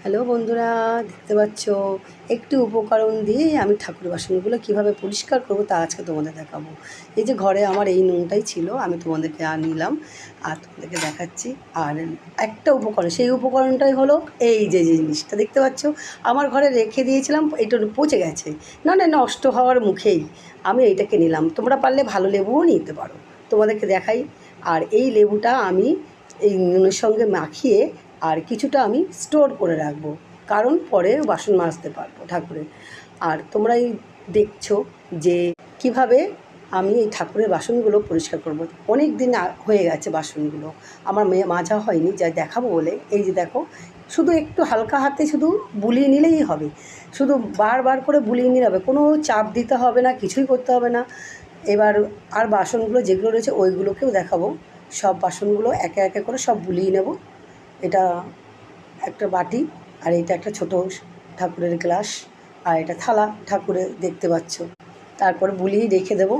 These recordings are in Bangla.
হ্যালো বন্ধুরা, দেখতে পাচ্ছ একটু উপকরণ দিয়েই আমি ঠাকুর বাসনগুলো কীভাবে পরিষ্কার করবো তা আজকে তোমাদের দেখাবো। এই যে ঘরে আমার এই নুনটাই ছিল, আমি তোমাদেরকে নিলাম আর তোমাদেরকে দেখাচ্ছি। আর একটা উপকরণ, সেই উপকরণটাই হলো এই যে জিনিসটা দেখতে পাচ্ছ, আমার ঘরে রেখে দিয়েছিলাম, এটা পচে গেছে, না নষ্ট হওয়ার মুখেই আমি এইটাকে নিলাম। তোমরা পারলে ভালো লেবুও নিতে পারো, তোমাদেরকে দেখাই। আর এই লেবুটা আমি এই নুনের সঙ্গে মাখিয়ে আর কিছুটা আমি স্টোর করে রাখবো, কারণ পরে বাসন মাজতে পারবো ঠাকুরের। আর তোমরাই দেখছো যে কিভাবে আমি এই ঠাকুরের বাসনগুলো পরিষ্কার করবো। অনেক দিন হয়ে গেছে বাসনগুলো আমার মাজা হয়নি, যা দেখাবো বলে। এই যে দেখো, শুধু একটু হালকা হাতে শুধু বুলিয়ে নিলেই হবে, শুধু বারবার করে বুলিয়ে নিলে হবে, কোনো চাপ দিতে হবে না, কিছুই করতে হবে না। এবার আর বাসনগুলো যেগুলো রয়েছে ওইগুলোকেও দেখাবো। সব বাসনগুলো একে একে করে সব বুলিয়ে নেব। এটা একটা বাটি, আর এটা একটা ছোটো ঠাকুরের গ্লাস, আর এটা থালা ঠাকুরের, দেখতে পাচ্ছ। তারপরে বুলিয়ে রেখে দেবো।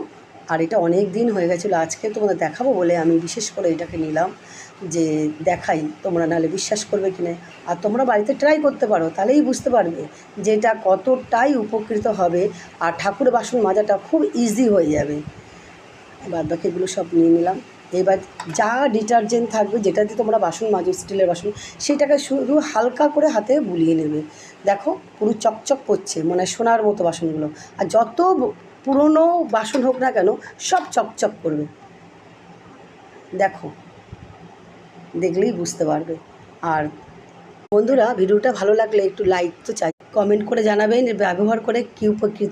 আর এটা অনেক দিন হয়ে গেছিলো, আজকে তোমাদের দেখাবো বলে আমি বিশেষ করে এটাকে নিলাম, যে দেখাই, তোমরা নাহলে বিশ্বাস করবে কিনা। আর তোমরা বাড়িতে ট্রাই করতে পারো, তাহলেই বুঝতে পারবে যে এটা কতটাই উপকৃত হবে, আর ঠাকুরের বাসন মাজাটা খুব ইজি হয়ে যাবে। বাদ বাকিগুলো সব নিয়ে নিলাম। এবার যা ডিটারজেন্ট থাকবে, যেটা দিয়ে তোমরা বাসন মাজো, স্টিলের বাসন, সেটাকে শুধু হালকা করে হাতে বুলিয়ে নেবে। দেখো পুরো চকচক করছে, মানে সোনার মতো বাসনগুলো। আর যত পুরনো বাসন হোক না কেন, সব চকচক করবে। দেখো, দেখলেই বুঝতে পারবে। আর বন্ধুরা, ভিডিওটা ভালো লাগলে একটু লাইক তো চাই, কমেন্ট করে জানাবেন ব্যবহার করে কী উপকৃত